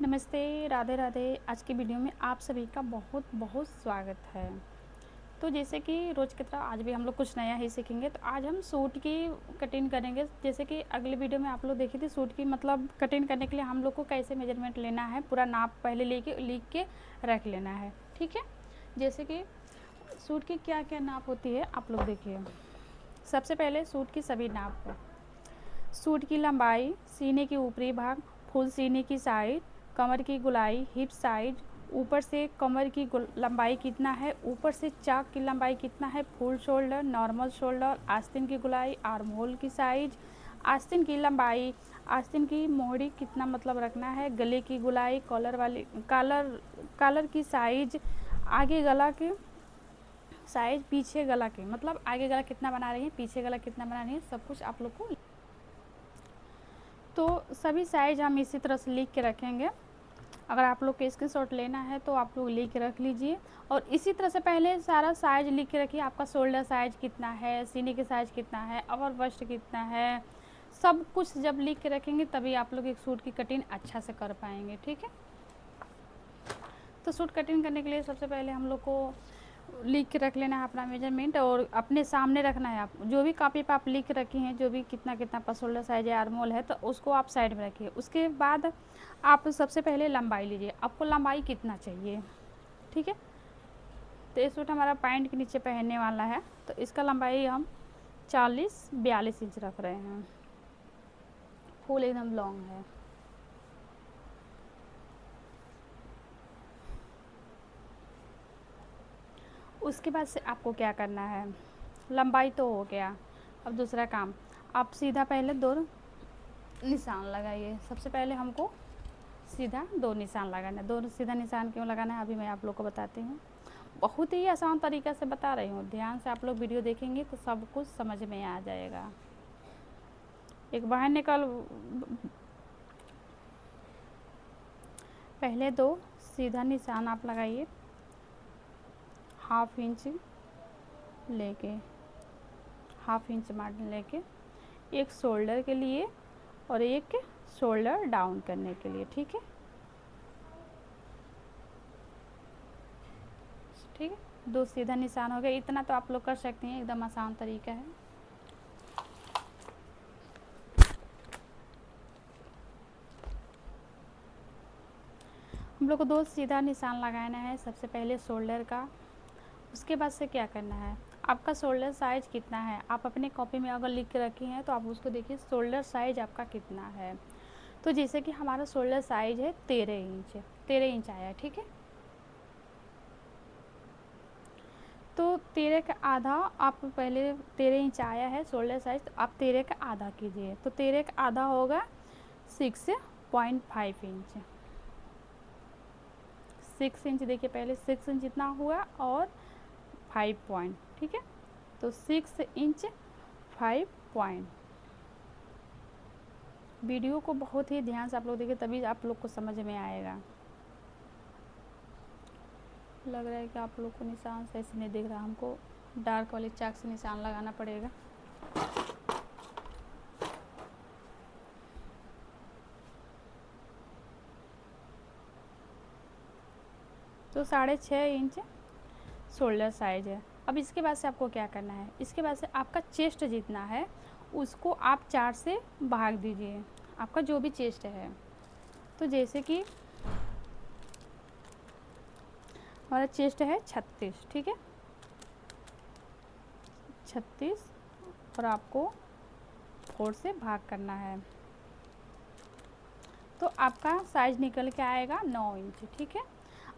नमस्ते, राधे राधे। आज की वीडियो में आप सभी का बहुत बहुत स्वागत है। तो जैसे कि रोज़ की तरह आज भी हम लोग कुछ नया ही सीखेंगे। तो आज हम सूट की कटिंग करेंगे। जैसे कि अगले वीडियो में आप लोग देखी थी सूट की मतलब कटिंग करने के लिए हम लोग को कैसे मेजरमेंट लेना है, पूरा नाप पहले लिख के रख लेना है। ठीक है, जैसे कि सूट की क्या क्या नाप होती है आप लोग देखिए। सबसे पहले सूट की सभी नाप, सूट की लंबाई, सीने की ऊपरी भाग, फुल सीने की साइड, कमर की गोलाई, हिप साइज, ऊपर से कमर की लंबाई कितना है, ऊपर से चाक की लंबाई कितना है, फुल शोल्डर, नॉर्मल शोल्डर, आस्तीन की गोलाई, आर्म होल की साइज, आस्तीन की लंबाई, आस्तीन की मोहरी कितना मतलब रखना है, गले की गोलाई, कॉलर की साइज, आगे गला के साइज, पीछे गला के मतलब आगे गला कितना बना रही है, पीछे गला कितना बना रही है, सब कुछ आप लोग को। तो सभी साइज हम इसी तरह से लिख के रखेंगे। अगर आप लोग को स्क्रीनशॉट लेना है तो आप लोग लिख के रख लीजिए। और इसी तरह से पहले सारा साइज लिख के रखिए। आपका शोल्डर साइज कितना है, सीने के साइज कितना है, अपर बस्ट कितना है, सब कुछ जब लिख के रखेंगे तभी आप लोग एक सूट की कटिंग अच्छा से कर पाएंगे। ठीक है, तो सूट कटिंग करने के लिए सबसे पहले हम लोग को लिख के रख लेना है अपना मेजरमेंट, और अपने सामने रखना है। आप जो भी कॉपी पर आप लिख रखी हैं, जो भी कितना कितना शोल्डर साइज है, आर्म होल है, तो उसको आप साइड में रखिए। उसके बाद आप सबसे पहले लंबाई लीजिए, आपको लंबाई कितना चाहिए। ठीक है, तो ये सूट हमारा पैंट के नीचे पहनने वाला है, तो इसका लंबाई हम 40-42 इंच रख रहे हैं। फुल एकदम लॉन्ग है। उसके बाद से आपको क्या करना है, लंबाई तो हो गया। अब दूसरा काम, आप सीधा पहले दो निशान लगाइए। सबसे पहले हमको सीधा दो निशान लगाना है। दो सीधा निशान क्यों लगाना है अभी मैं आप लोग को बताती हूँ। बहुत ही आसान तरीक़ा से बता रही हूँ, ध्यान से आप लोग वीडियो देखेंगे तो सब कुछ समझ में आ जाएगा। एक बाहर निकल, पहले दो सीधा निशान आप लगाइए, हाफ इंच मार्जिन लेके, एक शोल्डर के लिए और एक शोल्डर डाउन करने के लिए। ठीक है, ठीक है, दो सीधा निशान हो गया। इतना तो आप लोग कर सकते हैं, एकदम आसान तरीका है। हम लोग को दो सीधा निशान लगाना है सबसे पहले शोल्डर का। उसके बाद से क्या करना है, आपका शोल्डर साइज कितना है, आप अपने कॉपी में अगर लिख के रखी हैं तो आप उसको देखिए शोल्डर साइज आपका कितना है। तो जैसे कि हमारा शोल्डर साइज है 13 इंच आया। ठीक है, तो 13 का आधा, आप पहले 13 इंच आया है शोल्डर साइज, तो आप 13 का आधा कीजिए। तो 13 का आधा होगा 6.5 इंच। 6 इंच देखिए, पहले 6 इंच इतना हुआ और 5 पॉइंट। ठीक है, तो 6 इंच 5 पॉइंट। वीडियो को बहुत ही ध्यान से आप लोग देखिए, तभी आप लोग को समझ में आएगा। लग रहा है कि आप लोग को निशान सही से नहीं दिख रहा, हमको डार्क वाले चाक से निशान लगाना पड़ेगा। तो 6.5 इंच शोल्डर साइज है। अब इसके बाद से आपको क्या करना है, इसके बाद से आपका चेस्ट जितना है उसको आप 4 से भाग दीजिए, आपका जो भी चेस्ट है। तो जैसे कि हमारा चेस्ट है 36, ठीक है, 36, और आपको 4 से भाग करना है तो आपका साइज निकल के आएगा 9 इंच। ठीक है,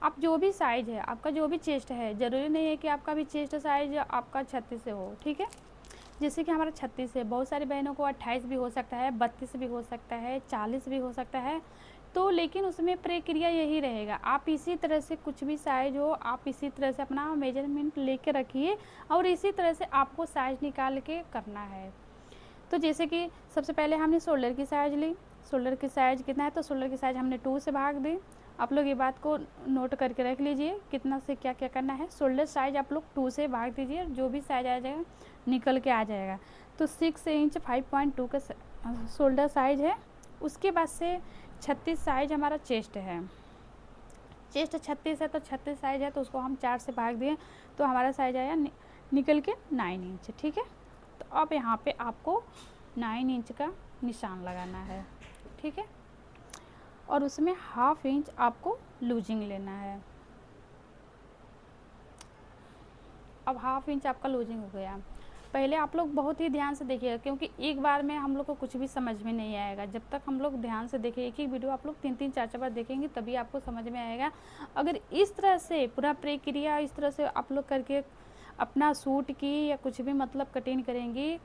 आप जो भी साइज है, आपका जो भी चेस्ट है, ज़रूरी नहीं है कि आपका भी चेस्ट साइज आपका 36 से हो। ठीक है, जैसे कि हमारा 36 है, बहुत सारी बहनों को 28 भी हो सकता है, 32 भी हो सकता है, 40 भी हो सकता है। तो लेकिन उसमें प्रक्रिया यही रहेगा, आप इसी तरह से कुछ भी साइज हो, आप इसी तरह से अपना मेजरमेंट लेके रखिए और इसी तरह से आपको साइज निकाल के करना है। तो जैसे कि सबसे पहले हमने शोल्डर की साइज ली, शोल्डर की साइज कितना है, तो शोल्डर की साइज हमने 2 से भाग दी। आप लोग ये बात को नोट करके रख लीजिए कितना से क्या क्या करना है। शोल्डर साइज आप लोग 2 से भाग दीजिए, जो भी साइज आ जाएगा निकल के आ जाएगा। तो 6 इंच 5.2 का शोल्डर साइज है, उसके बाद से 36 साइज हमारा चेस्ट है, चेस्ट 36 है तो 36 साइज है तो उसको हम 4 से भाग दिए तो हमारा साइज आया निकल के 9 इंच। ठीक है, तो अब यहाँ पे आपको 9 इंच का निशान लगाना है। ठीक है, और उसमें ½ इंच आपको लूजिंग लेना है। अब ½ इंच आपका लूजिंग हो गया। पहले आप लोग बहुत ही ध्यान से देखिएगा, क्योंकि एक बार में हम लोग को कुछ भी समझ में नहीं आएगा। जब तक हम लोग ध्यान से देखें, एक एक वीडियो आप लोग 3-3 4-4 बार देखेंगे तभी आपको समझ में आएगा। अगर इस तरह से पूरा प्रक्रिया इस तरह से आप लोग करके अपना सूट की या कुछ भी मतलब कटिंग करेंगी,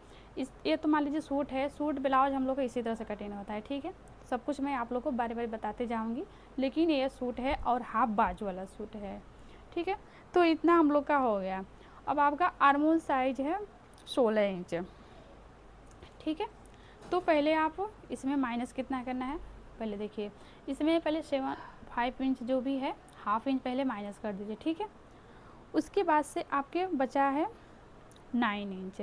ये तो मान लीजिए सूट है, सूट ब्लाउज हम लोग का इसी तरह से कटिंग होता है। ठीक है, सब कुछ मैं आप लोग को बारी बारी बताते जाऊँगी, लेकिन ये सूट है और हाफ बाजू वाला सूट है। ठीक है, तो इतना हम लोग का हो गया। अब आपका आर्मोल साइज है 16 इंच। ठीक है, तो पहले आप इसमें माइनस कितना करना है, पहले देखिए इसमें पहले 5 इंच जो भी है ½ इंच पहले माइनस कर दीजिए। ठीक है, उसके बाद से आपके बचा है 9 इंच।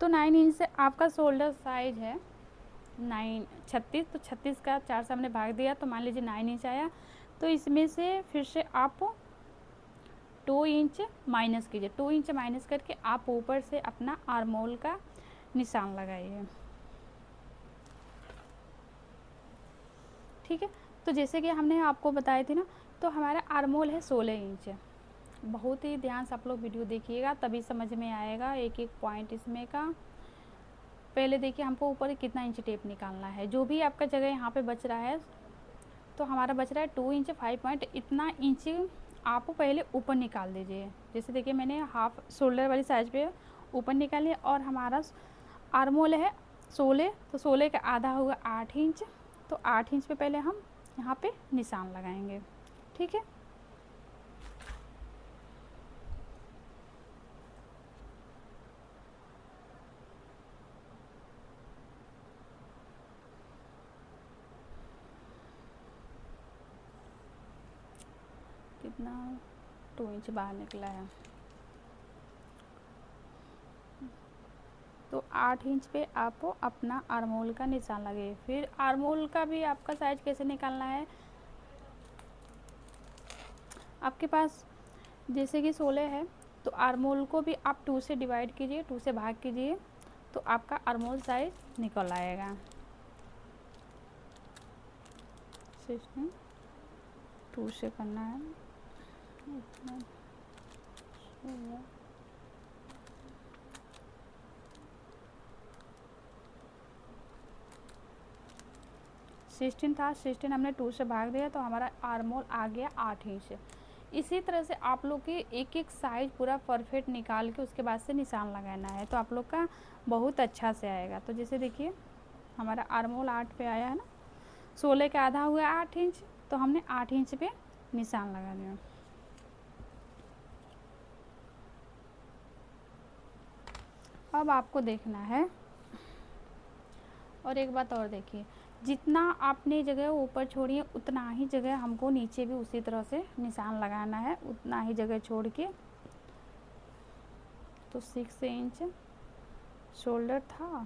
तो 9 इंच से आपका शोल्डर साइज है 36, तो 36 का 4 से हमने भाग दिया तो मान लीजिए 9 इंच आया। तो इसमें से फिर से आप 2 इंच माइनस कीजिए, 2 इंच माइनस करके आप ऊपर से अपना आर्मोल का निशान लगाइए। ठीक है, तो जैसे कि हमने आपको बताई थी ना, तो हमारा आर्मोल है 16 इंच। बहुत ही ध्यान से आप लोग वीडियो देखिएगा तभी समझ में आएगा एक एक पॉइंट इसमें का। पहले देखिए हमको ऊपर कितना इंच टेप निकालना है, जो भी आपका जगह यहाँ पे बच रहा है, तो हमारा बच रहा है 2 इंच 5 पॉइंट, इतना इंच आप पहले ऊपर निकाल दीजिए। जैसे देखिए मैंने हाफ शोल्डर वाली साइज पे ऊपर निकालिए और हमारा आर्मोल है 16, तो 16 का आधा होगा 8 इंच, तो 8 इंच पे पहले हम यहाँ पे निशान लगाएंगे। ठीक है, कितना 2 इंच बाहर निकला है, तो 8 इंच पे आप अपना आर्मोल का निशान लगे। फिर आर्मोल का भी आपका साइज कैसे निकालना है, आपके पास जैसे कि 16 है तो आर्मोल को भी आप 2 से डिवाइड कीजिए, 2 से भाग कीजिए, तो आपका आर्मोल साइज निकल आएगा। 2 से करना है, 16 था, 16 हमने 2 से भाग दिया तो हमारा आर्मोल आ गया 8 इंच। इसी तरह से आप लोग की एक एक साइज पूरा परफेक्ट निकाल के उसके बाद से निशान लगाना है, तो आप लोग का बहुत अच्छा से आएगा। तो जैसे देखिए हमारा आर्मोल 8 पे आया है ना, 16 का आधा हुआ 8 इंच, तो हमने 8 इंच पे निशान लगा दिया। अब आपको देखना है, और एक बात और देखिए, जितना आपने जगह ऊपर छोड़ी है उतना ही जगह हमको नीचे भी उसी तरह से निशान लगाना है, उतना ही जगह छोड़ के। तो 6 इंच शोल्डर था,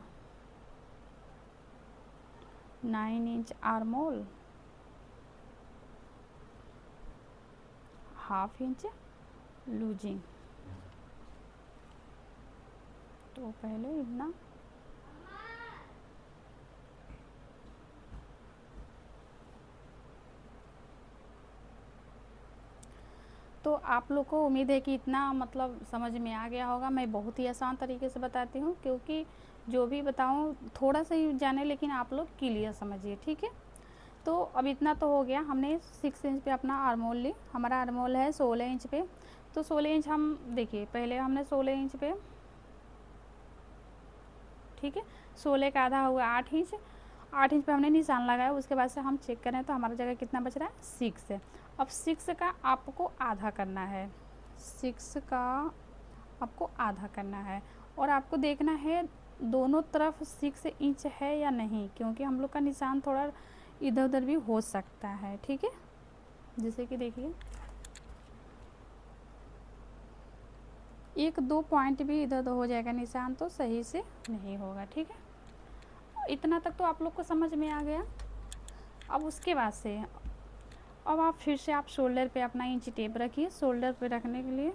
9 इंच आर्मोल, ½ इंच लूजिंग। तो पहले इतना तो आप लोग को उम्मीद है कि इतना मतलब समझ में आ गया होगा। मैं बहुत ही आसान तरीके से बताती हूँ, क्योंकि जो भी बताऊँ थोड़ा सा ही जाने, लेकिन आप लोग क्लियर समझिए। ठीक है, तो अब इतना तो हो गया, हमने 6 इंच पे अपना आर्मोल ली, हमारा आर्मोल है 16 इंच पे। तो 16 इंच हम देखिए पहले हमने 16 इंच पे, ठीक है, 16 का आधा हुआ 8 इंच, 8 इंच पे हमने निशान लगाया। उसके बाद से हम चेक करें तो हमारा जगह कितना बच रहा है, 6 है। अब 6 का आपको आधा करना है, 6 का आपको आधा करना है, और आपको देखना है दोनों तरफ 6 इंच है या नहीं, क्योंकि हम लोग का निशान थोड़ा इधर उधर भी हो सकता है। ठीक है, जैसे कि देखिए 1-2 पॉइंट भी इधर उधर हो जाएगा निशान, तो सही से नहीं होगा। ठीक है, इतना तक तो आप लोग को समझ में आ गया। अब उसके बाद से अब आप फिर से आप शोल्डर पे अपना इंची टेप रखिए। शोल्डर पे रखने के लिए